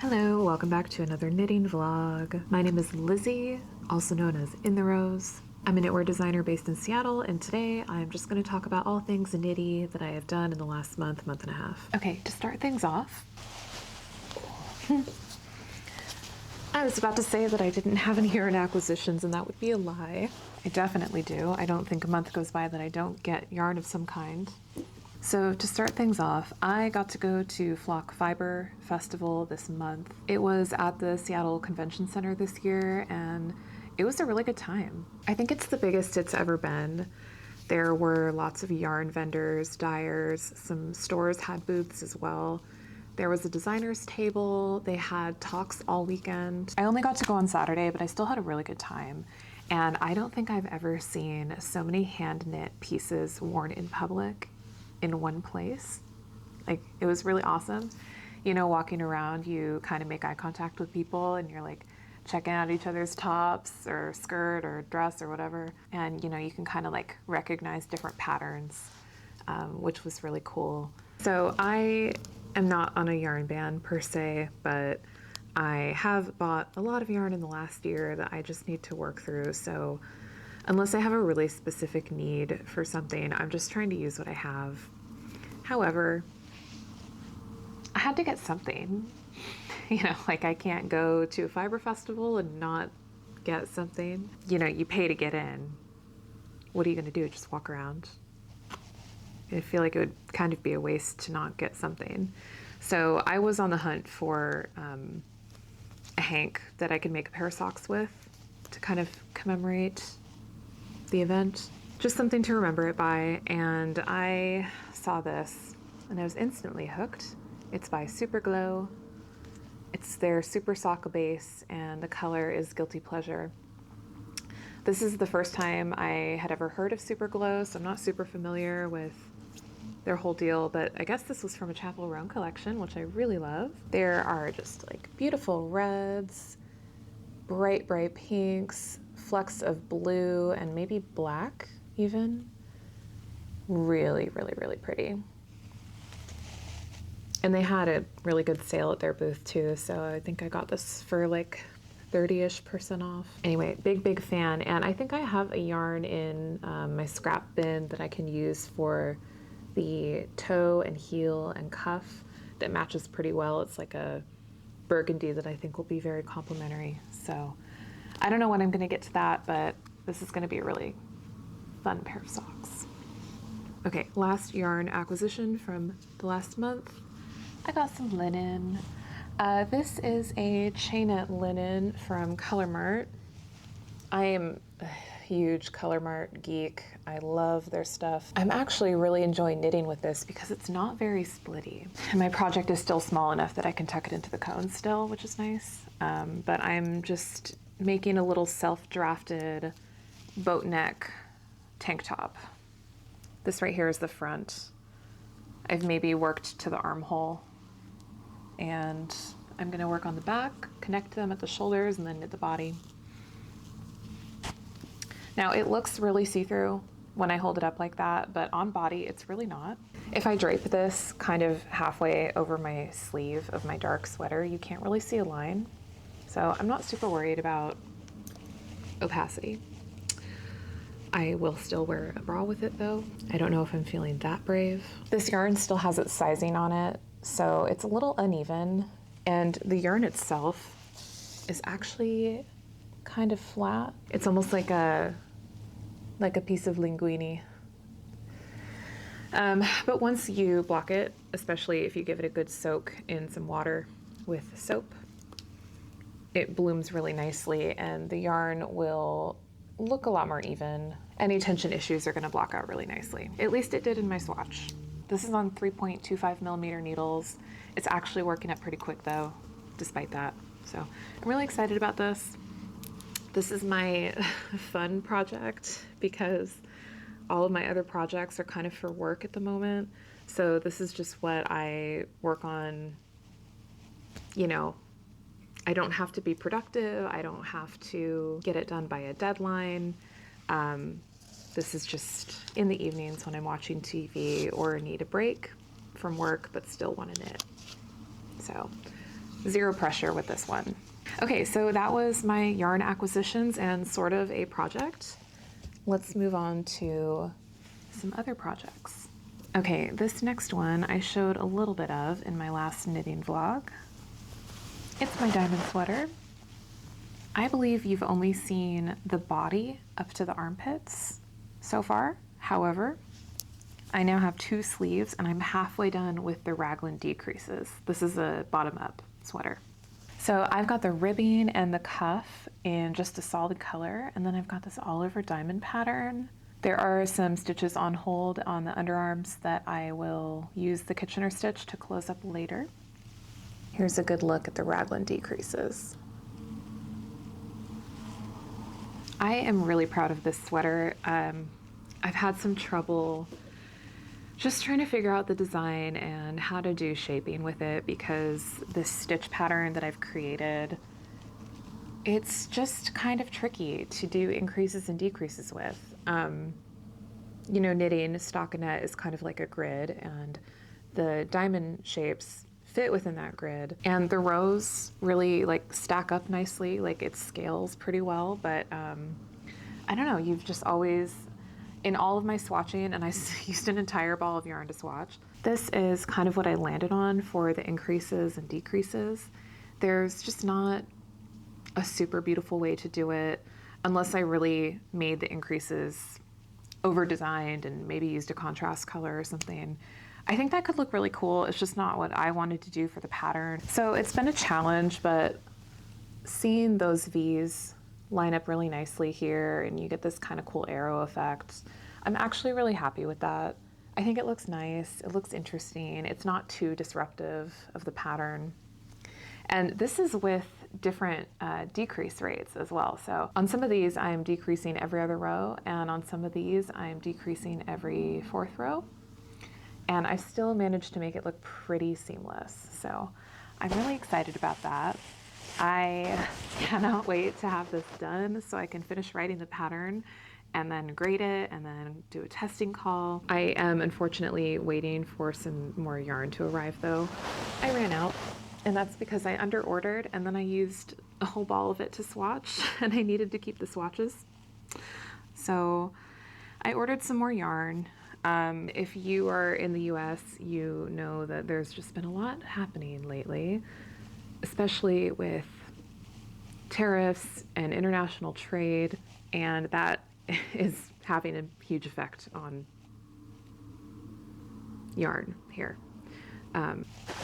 Hello, welcome back to another knitting vlog. My name is Lizzie, also known as In the Rose. I'm a knitwear designer based in Seattle, and today I'm just going to talk about all things knitty that I have done in the last month and a half. Okay, to start things off, I was about to say that I didn't have any yarn acquisitions, and that would be a lie. I definitely do. I don't think a month goes by that I don't get yarn of some kind. So to start things off, I got to go to Flock Fiber Festival this month. It was at the Seattle Convention Center this year, and it was a really good time. I think it's the biggest it's ever been. There were lots of yarn vendors, dyers, some stores had booths as well. There was a designer's table. They had talks all weekend. I only got to go on Saturday, but I still had a really good time. And I don't think I've ever seen so many hand knit pieces worn in public in one place. Like, it was really awesome. You know, walking around, you kind of make eye contact with people and you're like checking out each other's tops or skirt or dress or whatever. And, you know, you can kind of like recognize different patterns, which was really cool. So I am not on a yarn ban per se, but I have bought a lot of yarn in the last year that I just need to work through. So unless I have a really specific need for something, I'm just trying to use what I have. However, I had to get something. You know, like I can't go to a fiber festival and not get something. You know, you pay to get in. What are you going to do? Just walk around? I feel like it would kind of be a waste to not get something. So I was on the hunt for a hank that I could make a pair of socks with to kind of commemorate the event. Just something to remember it by, and I saw this and I was instantly hooked. It's by Superglow. It's their Super Sock base and the color is Guilty Pleasure. This is the first time I had ever heard of Superglow, so I'm not super familiar with their whole deal, but I guess this was from a Chappell Roan collection, which I really love. There are just like beautiful reds, bright pinks, flecks of blue and maybe black even. Really pretty. And they had a really good sale at their booth too, so I think I got this for like 30-ish% off. Anyway, big fan, and I think I have a yarn in my scrap bin that I can use for the toe and heel and cuff that matches pretty well. It's like a burgundy that I think will be very complimentary. So I don't know when I'm gonna get to that, but this is gonna be a really fun pair of socks. Okay, last yarn acquisition from the last month. I got some linen. This is a chain-knit linen from Color Mart. I am a huge Color Mart geek. I love their stuff. I'm actually really enjoying knitting with this because it's not very splitty. And my project is still small enough that I can tuck it into the cone still, which is nice. But I'm just making a little self-drafted boat neck tank top. This right here is the front. I've maybe worked to the armhole, and I'm gonna work on the back, connect them at the shoulders, and then knit the body. Now it looks really see-through when I hold it up like that, but on body it's really not. If I drape this kind of halfway over my sleeve of my dark sweater, you can't really see a line. So I'm not super worried about opacity. I will still wear a bra with it though. I don't know if I'm feeling that brave. This yarn still has its sizing on it, so it's a little uneven, and the yarn itself is actually kind of flat. It's almost like a piece of linguine. But once you block it, especially if you give it a good soak in some water with soap, it blooms really nicely and the yarn will look a lot more even. Any tension issues are going to block out really nicely. At least it did in my swatch. This is on 3.25mm needles. It's actually working up pretty quick though, despite that. So I'm really excited about this. This is my fun project because all of my other projects are kind of for work at the moment. So this is just what I work on. You know, I don't have to be productive. I don't have to get it done by a deadline. This is just in the evenings when I'm watching TV or need a break from work but still want to knit. So zero pressure with this one. Okay, so that was my yarn acquisitions and sort of a project. Let's move on to some other projects. Okay, this next one I showed a little bit of in my last knitting vlog. It's my diamond sweater. I believe you've only seen the body up to the armpits so far. However, I now have 2 sleeves and I'm halfway done with the raglan decreases. This is a bottom-up sweater. So I've got the ribbing and the cuff in just a solid color, and then I've got this all over diamond pattern. There are some stitches on hold on the underarms that I will use the Kitchener stitch to close up later. Here's a good look at the raglan decreases. I am really proud of this sweater. I've had some trouble just trying to figure out the design and how to do shaping with it because this stitch pattern that I've created, it's just kind of tricky to do increases and decreases with. You know, knitting stockinette is kind of like a grid, and the diamond shapes fit within that grid, and the rows really like stack up nicely, like it scales pretty well, but I don't know, you've just always, in all of my swatching, and I used an entire ball of yarn to swatch, this is kind of what I landed on for the increases and decreases. There's just not a super beautiful way to do it unless I really made the increases over-designed and maybe used a contrast color or something. I think that could look really cool. It's just not what I wanted to do for the pattern. So it's been a challenge, but seeing those V's line up really nicely here and you get this kind of cool arrow effect, I'm actually really happy with that. I think it looks nice, it looks interesting, it's not too disruptive of the pattern. And this is with different decrease rates as well. So on some of these I'm decreasing every other row, and on some of these I'm decreasing every 4th row. And I still managed to make it look pretty seamless. So I'm really excited about that. I cannot wait to have this done so I can finish writing the pattern and then grade it and then do a testing call. I am unfortunately waiting for some more yarn to arrive though. I ran out, and that's because I under-ordered and then I used a whole ball of it to swatch and I needed to keep the swatches. So I ordered some more yarn. If you are in the US, you know that there's just been a lot happening lately, especially with tariffs and international trade, and that is having a huge effect on yarn here.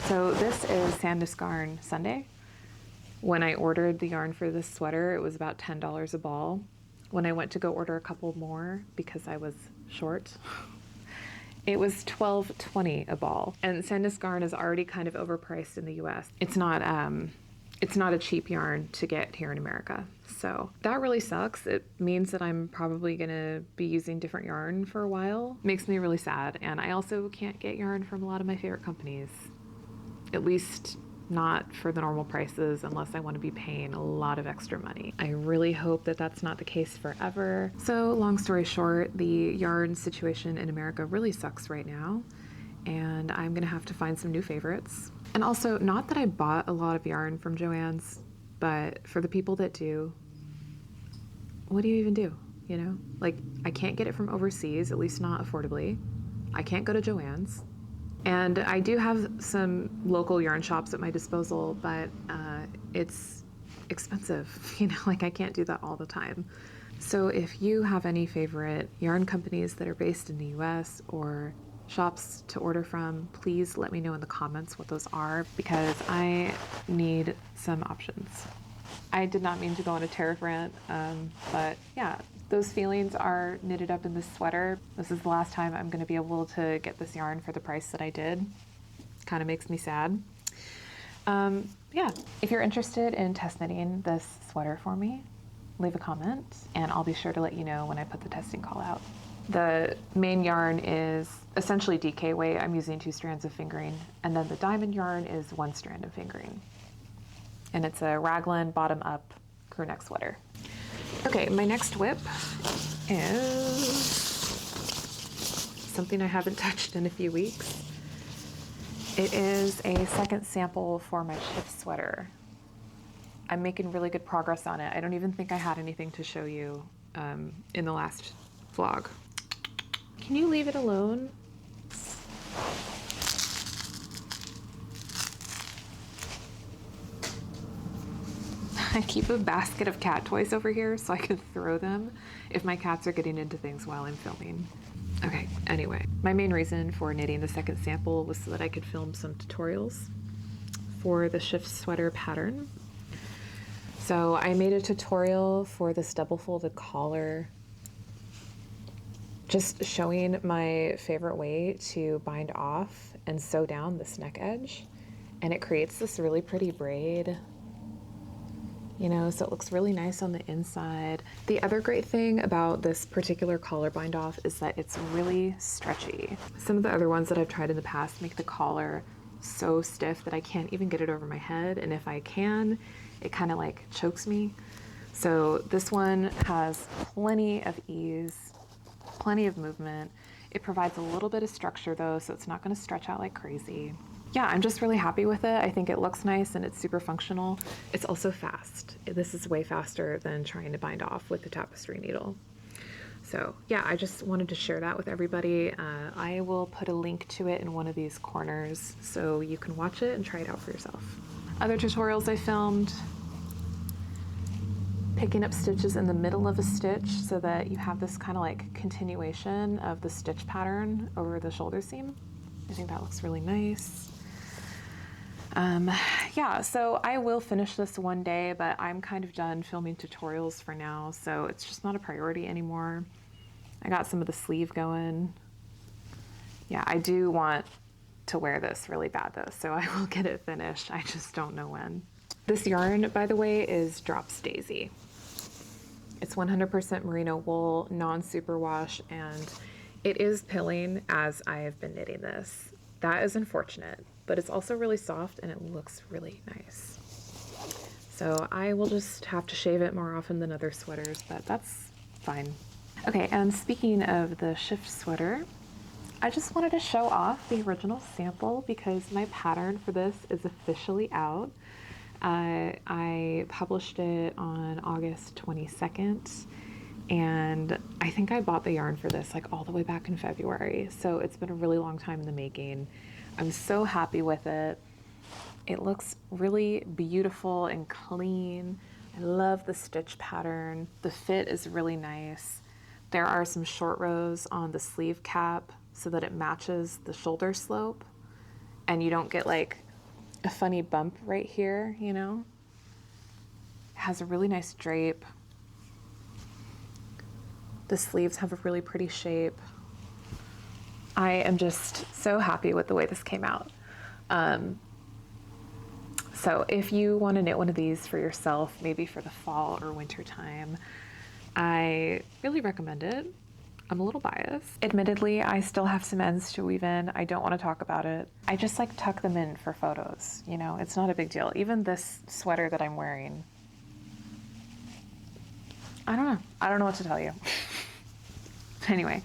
So this is Sandnesgarn Sunday. When I ordered the yarn for this sweater, it was about $10 a ball. When I went to go order a couple more because I was short, it was $12.20 a ball. And Sandnesgarn is already kind of overpriced in the US. It's not a cheap yarn to get here in America. So that really sucks. It means that I'm probably gonna be using different yarn for a while. Makes me really sad. And I also can't get yarn from a lot of my favorite companies, at least not for the normal prices unless I want to be paying a lot of extra money. I really hope that that's not the case forever. So long story short, the yarn situation in America really sucks right now, and I'm gonna have to find some new favorites. And also, not that I bought a lot of yarn from Joann's, but for the people that do, what do you even do? You know, like I can't get it from overseas, at least not affordably. I can't go to Joann's. And I do have some local yarn shops at my disposal, but it's expensive, you know, like I can't do that all the time. So if you have any favorite yarn companies that are based in the US or shops to order from, please let me know in the comments what those are, because I need some options. I did not mean to go on a tariff rant, but yeah, those feelings are knitted up in this sweater. This is the last time I'm going to be able to get this yarn for the price that I did. Kind of makes me sad. Yeah, if you're interested in test knitting this sweater for me, leave a comment and I'll be sure to let you know when I put the testing call out. The main yarn is essentially DK weight. I'm using 2 strands of fingering, and then the diamond yarn is 1 strand of fingering. And it's a raglan bottom up crew neck sweater. Okay, my next whip is something I haven't touched in a few weeks. It is a second sample for my shift sweater. I'm making really good progress on it. I don't even think I had anything to show you in the last vlog. Can you leave it alone? I keep a basket of cat toys over here so I can throw them if my cats are getting into things while I'm filming. Okay, anyway, my main reason for knitting the second sample was so that I could film some tutorials for the shift sweater pattern. So I made a tutorial for this double folded collar, just showing my favorite way to bind off and sew down this neck edge. And it creates this really pretty braid, you know, so it looks really nice on the inside. The other great thing about this particular collar bind off is that it's really stretchy. Some of the other ones that I've tried in the past make the collar so stiff that I can't even get it over my head, and if I can, it kind of like chokes me. So this one has plenty of ease, plenty of movement. It provides a little bit of structure though, so it's not going to stretch out like crazy. Yeah, I'm just really happy with it. I think it looks nice and it's super functional. It's also fast. This is way faster than trying to bind off with the tapestry needle. So yeah, I just wanted to share that with everybody. I will put a link to it in one of these corners so you can watch it and try it out for yourself. Other tutorials I filmed: picking up stitches in the middle of a stitch so that you have this kind of like continuation of the stitch pattern over the shoulder seam. I think that looks really nice. Yeah, so I will finish this one day, but I'm kind of done filming tutorials for now, so it's just not a priority anymore. I got some of the sleeve going. Yeah, I do want to wear this really bad though, so I will get it finished. I just don't know when. This yarn, by the way, is Drops Daisy. It's 100% merino wool, non-superwash, and it is pilling as I have been knitting this. That is unfortunate, but it's also really soft and it looks really nice. So I will just have to shave it more often than other sweaters, but that's fine. Okay, and speaking of the shift sweater, I just wanted to show off the original sample because my pattern for this is officially out. I published it on August 22nd, and I think I bought the yarn for this like all the way back in February, so it's been a really long time in the making. I'm so happy with it. It looks really beautiful and clean. I love the stitch pattern. The fit is really nice. There are some short rows on the sleeve cap so that it matches the shoulder slope and you don't get like a funny bump right here, you know? It has a really nice drape. The sleeves have a really pretty shape. I am just so happy with the way this came out. So if you want to knit one of these for yourself, maybe for the fall or winter time, I really recommend it. I'm a little biased. Admittedly, I still have some ends to weave in. I don't want to talk about it. I just like tuck them in for photos, you know, it's not a big deal. Even this sweater that I'm wearing, I don't know what to tell you. Anyway,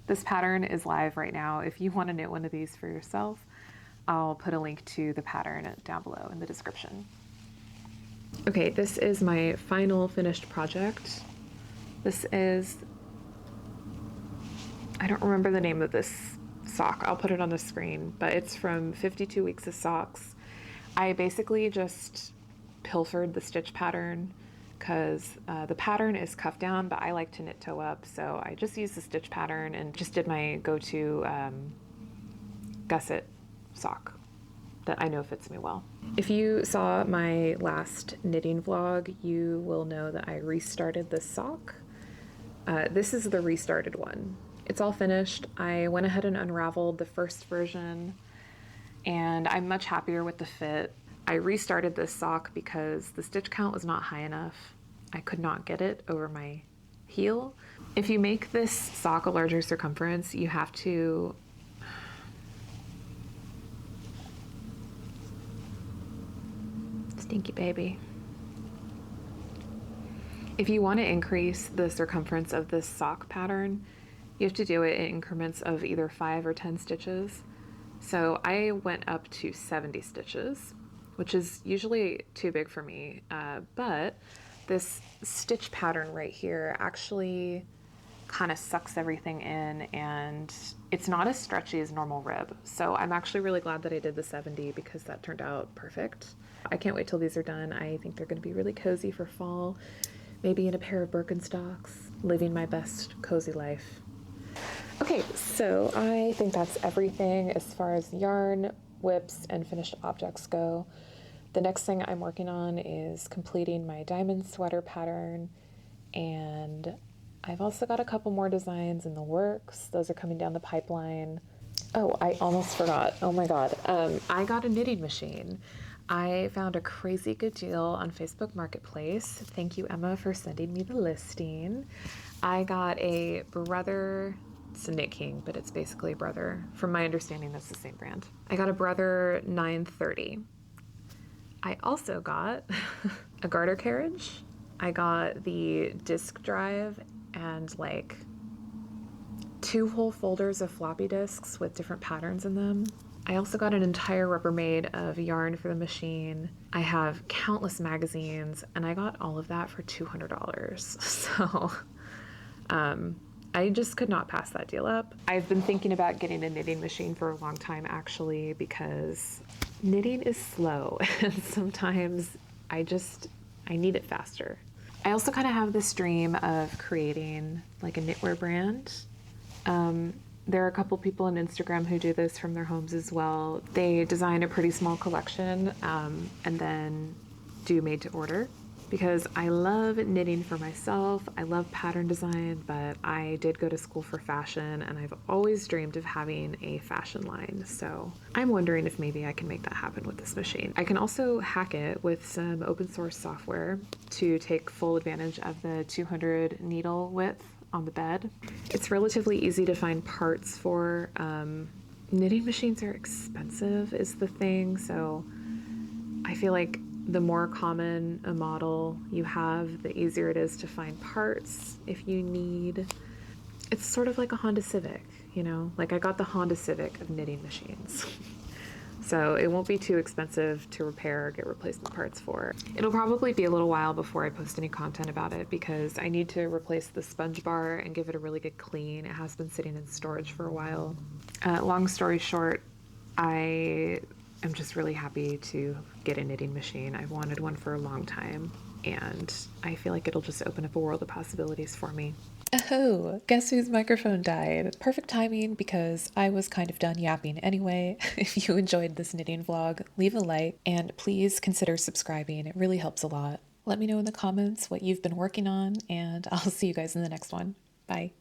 this pattern is live right now. If you want to knit one of these for yourself, I'll put a link to the pattern down below in the description. Okay, this is my final finished project. This is, I don't remember the name of this sock. I'll put it on the screen, but it's from 52 Weeks of Socks. I basically just pilfered the stitch pattern because the pattern is cuff down, but I like to knit toe up, so I just used the stitch pattern and just did my go-to gusset sock that I know fits me well. If you saw my last knitting vlog, you will know that I restarted this sock. This is the restarted one. It's all finished. I went ahead and unraveled the first version, and I'm much happier with the fit. I restarted this sock because the stitch count was not high enough. I could not get it over my heel. If you make this sock a larger circumference, you have to stinky baby. If you want to increase the circumference of this sock pattern, you have to do it in increments of either 5 or 10 stitches. So I went up to 70 stitches, which is usually too big for me, but this stitch pattern right here actually kind of sucks everything in, and it's not as stretchy as normal rib. So I'm actually really glad that I did the 70 because that turned out perfect. I can't wait till these are done. I think they're going to be really cozy for fall, maybe in a pair of Birkenstocks, living my best cozy life. Okay, so I think that's everything as far as yarn, whips, and finished objects go. The next thing I'm working on is completing my diamond sweater pattern, and I've also got a couple more designs in the works. Those are coming down the pipeline. Oh, I almost forgot. Oh my God. I got a knitting machine. I found a crazy good deal on Facebook Marketplace. Thank you, Emma, for sending me the listing. I got a Brother, it's a Knit King, but it's basically Brother. From my understanding, that's the same brand. I got a Brother 930. I also got a garter carriage. I got the disk drive and like 2 whole folders of floppy disks with different patterns in them. I also got an entire Rubbermaid of yarn for the machine. I have countless magazines, and I got all of that for $200. So I just could not pass that deal up. I've been thinking about getting a knitting machine for a long time, actually, because knitting is slow and sometimes I need it faster. I also kind of have this dream of creating like a knitwear brand. There are a couple people on Instagram who do this from their homes as well. They design a pretty small collection and then do made to order, because I love knitting for myself. I love pattern design, but I did go to school for fashion and I've always dreamed of having a fashion line. So I'm wondering if maybe I can make that happen with this machine. I can also hack it with some open source software to take full advantage of the 200 needle width on the bed. It's relatively easy to find parts for. Knitting machines are expensive is the thing, so I feel like the more common a model you have, the easier it is to find parts if you need. It's sort of like a Honda Civic, you know? Like I got the Honda Civic of knitting machines. So it won't be too expensive to repair or get replacement parts for. It'll probably be a little while before I post any content about it because I need to replace the sponge bar and give it a really good clean. It has been sitting in storage for a while. Long story short, I am just really happy to get a knitting machine. I've wanted one for a long time, and I feel like it'll just open up a world of possibilities for me. Oh, guess whose microphone died? Perfect timing because I was kind of done yapping anyway. If you enjoyed this knitting vlog, leave a like and please consider subscribing. It really helps a lot. Let me know in the comments what you've been working on, and I'll see you guys in the next one. Bye.